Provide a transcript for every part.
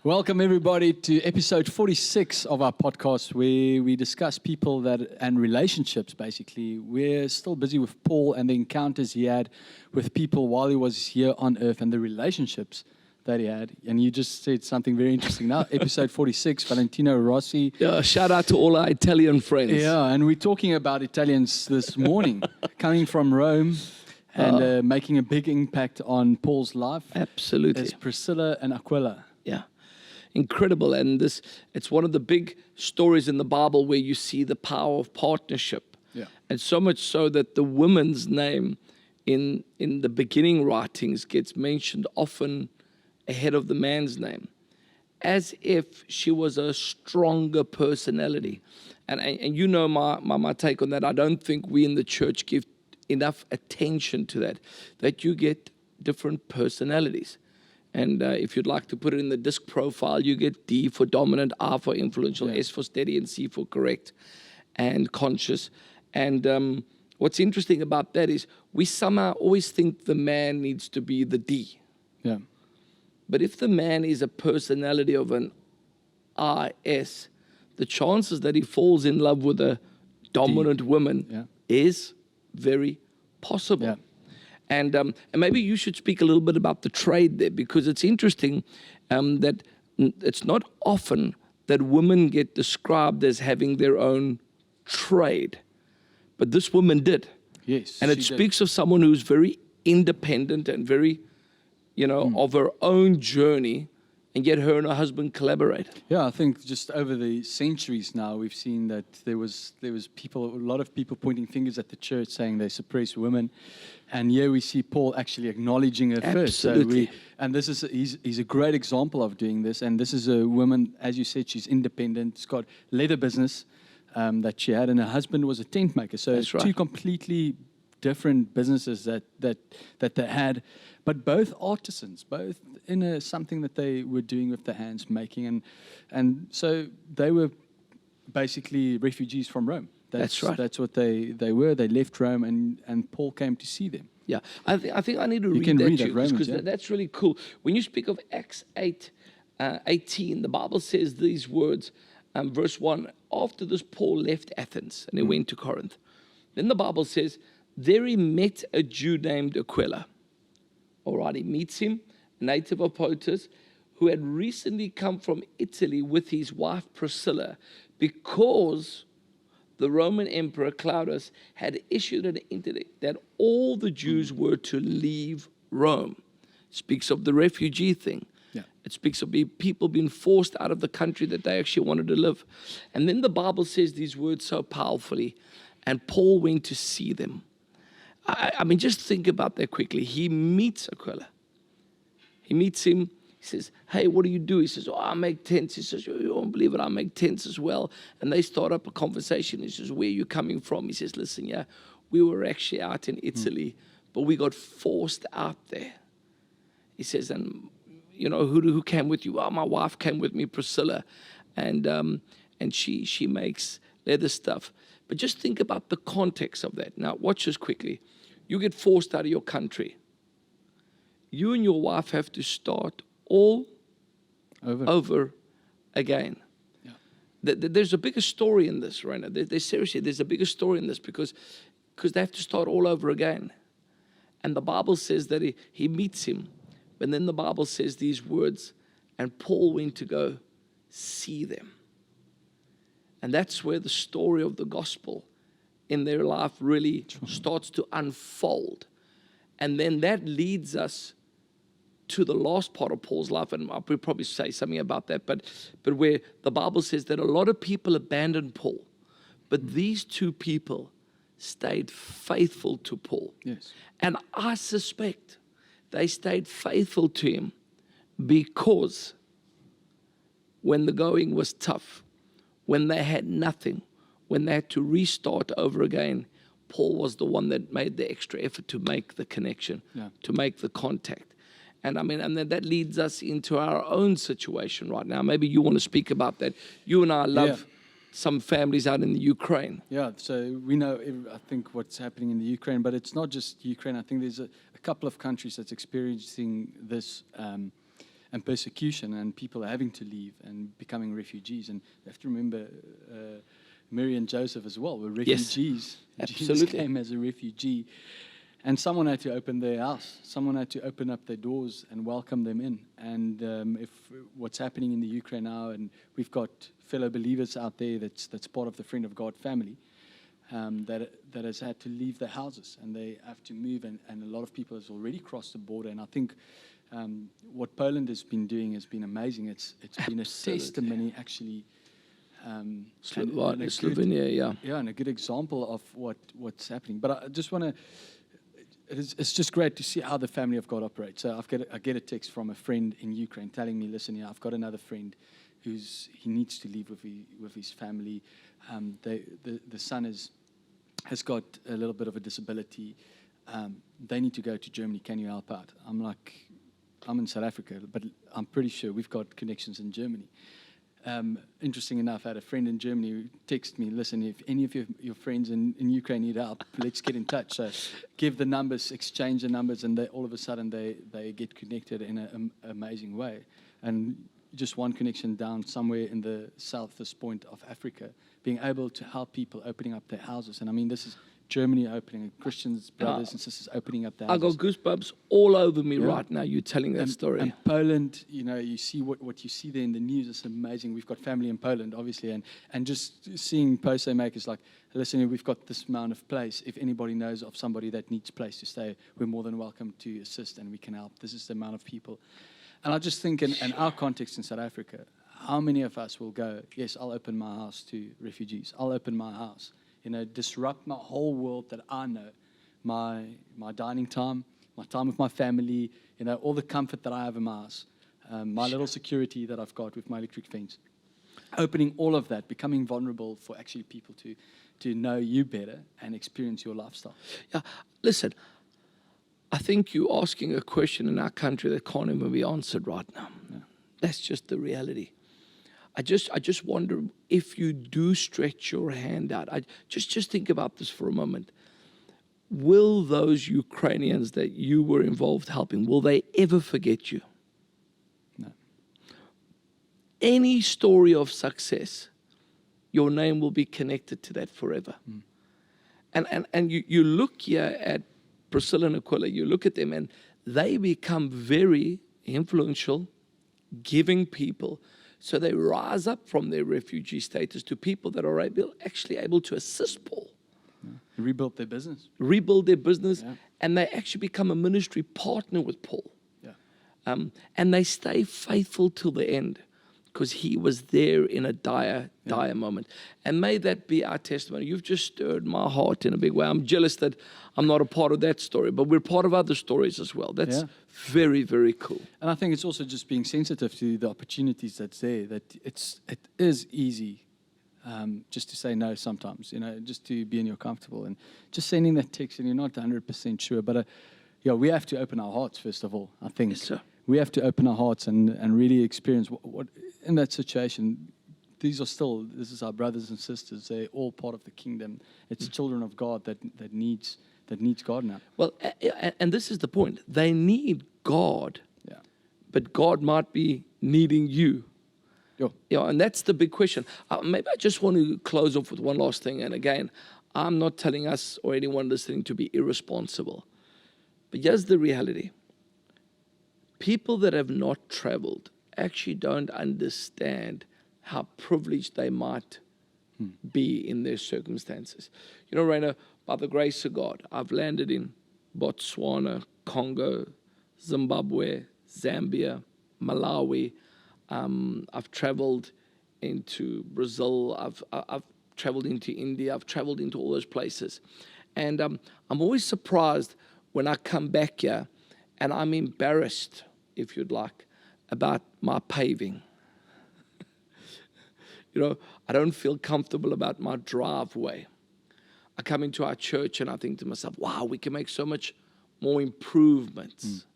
Welcome everybody to episode 46 of our podcast, where we discuss people and relationships. Basically, we're still busy with Paul and the encounters he had with people while he was here on earth and the relationships that he had. And you just said something very interesting. Now, episode 46, Valentino Rossi. Yeah, shout out to all our Italian friends. Yeah, and we're talking about Italians this morning, coming from Rome and making a big impact on Paul's life. Absolutely. It's Priscilla and Aquila. Yeah, incredible. And it's one of the big stories in the Bible where you see the power of partnership. Yeah. And so much so that the woman's name in the beginning writings gets mentioned often ahead of the man's name, as if she was a stronger personality. And you know my take on that. I don't think we in the church give enough attention to that you get different personalities. And if you'd like to put it in the disc profile, you get D for dominant, R for influential, S for steady, and C for correct and conscious. And what's interesting about that is we somehow always think the man needs to be the D. Yeah. But if the man is a personality of an RS, the chances that he falls in love with a dominant woman is very possible. Yeah. And maybe you should speak a little bit about the trade there, because it's interesting that it's not often that women get described as having their own trade. But this woman did. Yes. And it speaks of someone who's very independent and very, of her own journey, and yet her and her husband collaborate. Yeah, I think just over the centuries now, we've seen that there was people, a lot of people pointing fingers at the church saying they suppress women. And here we see Paul actually acknowledging her first. Absolutely. And this is he's a great example of doing this. And this is a woman, as you said, she's independent. She's got leather business that she had, and her husband was a tent maker. So That's it's right. two completely different businesses that they had, but both artisans, both in something that they were doing with their hands, making, and so they were basically refugees from Rome. That's right. That's what they were. They left Rome, and Paul came to see them. Yeah, I think I need to You read can that read to it, you, Romans, because yeah. that's really cool. When you speak of Acts 8:18, the Bible says these words, verse 1, after this Paul left Athens and he went to Corinth. Then the Bible says, there he met a Jew named Aquila. All right, he meets him, a native of Pontus, who had recently come from Italy with his wife Priscilla, because the Roman Emperor Claudius had issued an edict that all the Jews were to leave Rome. It speaks of the refugee thing. Yeah. It speaks of people being forced out of the country that they actually wanted to live. And then the Bible says these words so powerfully, and Paul went to see them. I mean, just think about that quickly. He meets Aquila. He meets him. He says, hey, what do you do? He says, I make tents. He says, you won't believe it, I make tents as well. And they start up a conversation. He says, where are you coming from? He says, listen, we were actually out in Italy, but we got forced out there. He says, and who came with you? Well, my wife came with me, Priscilla, and she makes leather stuff. But just think about the context of that. Now, watch this quickly. You get forced out of your country. You and your wife have to start all over again. Yeah. There's a bigger story in this, right now. There's a bigger story in this because they have to start all over again. And the Bible says that he meets him. And then the Bible says these words, and Paul went to go see them. And that's where the story of the gospel in their life really starts to unfold. And then that leads us to the last part of Paul's life, and I'll probably say something about that, but where the Bible says that a lot of people abandoned Paul, but these two people stayed faithful to Paul. Yes. And I suspect they stayed faithful to him because when the going was tough, when they had nothing, when they had to restart over again, Paul was the one that made the extra effort to make the connection, to make the contact. And I mean, and that leads us into our own situation right now. Maybe you want to speak about that. You and I love some families out in the Ukraine. Yeah, so we know, I think, what's happening in the Ukraine, but it's not just Ukraine. I think there's a couple of countries that's experiencing this and persecution, and people are having to leave and becoming refugees. And you have to remember Mary and Joseph as well were refugees. Yes, Jesus absolutely. came as a refugee. And someone had to open their house. Someone had to open up their doors and welcome them in. And if what's happening in the Ukraine now, and we've got fellow believers out there that's part of the Friend of God family, that has had to leave their houses, and they have to move. And a lot of people has already crossed the border. And I think what Poland has been doing has been amazing. It's been a testimony, actually. Slovenia, Yeah, and a good example of what's happening. But I just want to. It's just great to see how the family of God operates. So I get a text from a friend in Ukraine telling me, listen, I've got another friend he needs to leave with his family. The son has got a little bit of a disability. They need to go to Germany. Can you help out? I'm like, I'm in South Africa, but I'm pretty sure we've got connections in Germany. Interesting enough, I had a friend in Germany who texted me, listen, if any of your friends in Ukraine need help, let's get in touch. So give the numbers, exchange the numbers, and all of a sudden they get connected in an amazing way. And just one connection down somewhere in the southeast point of Africa, being able to help people opening up their houses. And I mean, this is Germany opening, Christians, brothers and sisters opening up their houses. I got goosebumps all over me right now, you telling that story. And Poland, you see what you see there in the news is amazing. We've got family in Poland, obviously, and just seeing posts they make is like, listen, we've got this amount of place. If anybody knows of somebody that needs place to stay, we're more than welcome to assist, and we can help. This is the amount of people. And I just think in our context in South Africa, how many of us will go, yes, I'll open my house to refugees. I'll open my house. Disrupt my whole world that I know, my dining time, my time with my family, all the comfort that I have in my house, my little security that I've got with my electric fence. Opening all of that, becoming vulnerable for actually people to know you better and experience your lifestyle. Yeah, listen, I think you're asking a question in our country that can't even be answered right now. Yeah. That's just the reality. I just wonder if you do stretch your hand out. Just think about this for a moment. Will those Ukrainians that you were involved helping, will they ever forget you? No. Any story of success, your name will be connected to that forever. And you look here at Priscilla and Aquila, you look at them and they become very influential, giving people. So they rise up from their refugee status to people that are actually able to assist Paul. Yeah. Rebuild their business. Yeah. And they actually become a ministry partner with Paul. Yeah. And they stay faithful till the end because he was there in a dire moment. And may that be our testimony. You've just stirred my heart in a big way. I'm jealous that I'm not a part of that story, but we're part of other stories as well. That's very, very cool. And I think it's also just being sensitive to the opportunities that's there, that it is easy just to say no sometimes, just to be in your comfortable and just sending that text and you're not 100% sure. But we have to open our hearts first of all, I think. Yes, sir. We have to open our hearts and really experience what in that situation. This is our brothers and sisters. They're all part of the kingdom. It's children of God that needs God now. Well, and this is the point. They need God, but God might be needing you. And that's the big question. Maybe I just want to close off with one last thing. And again, I'm not telling us or anyone listening to be irresponsible. But here's the reality. People that have not traveled actually don't understand how privileged they might be in their circumstances. Rainer, by the grace of God, I've landed in Botswana, Congo, Zimbabwe, Zambia, Malawi. I've traveled into Brazil. I've traveled into India. I've traveled into all those places. And I'm always surprised when I come back here and I'm embarrassed, if you'd like, about my paving. I don't feel comfortable about my driveway. I come into our church and I think to myself, wow, we can make so much more improvements.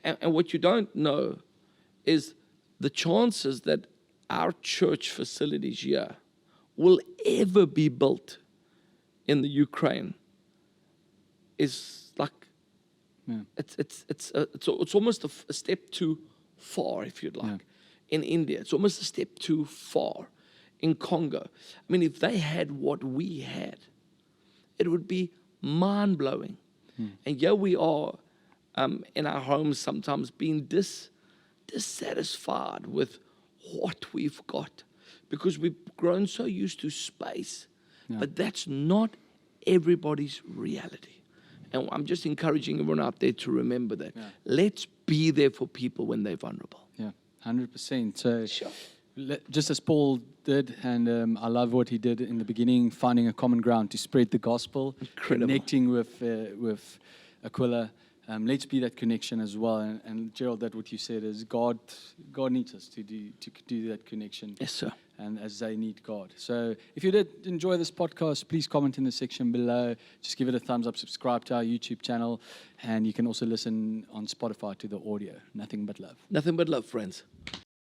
And what you don't know is the chances that our church facilities here will ever be built in the Ukraine is like, it's almost a step too far, if you'd like. In India, it's almost a step too far. In Congo, I mean, if they had what we had, it would be mind-blowing. And here we are in our homes sometimes being dissatisfied with what we've got because we've grown so used to space. But that's not everybody's reality. And I'm just encouraging everyone out there to remember that. Let's be there for people when they're vulnerable. Yeah, 100%. So Sure. just as Paul did, and I love what he did in the beginning, finding a common ground to spread the gospel, Incredible. connecting with Aquila. Let's be that connection as well. And Gerald, that what you said is God needs us to do that connection. Yes, sir. And as they need God. So if you did enjoy this podcast, please comment in the section below. Just give it a thumbs up, subscribe to our YouTube channel, and you can also listen on Spotify to the audio. Nothing but love. Nothing but love, friends.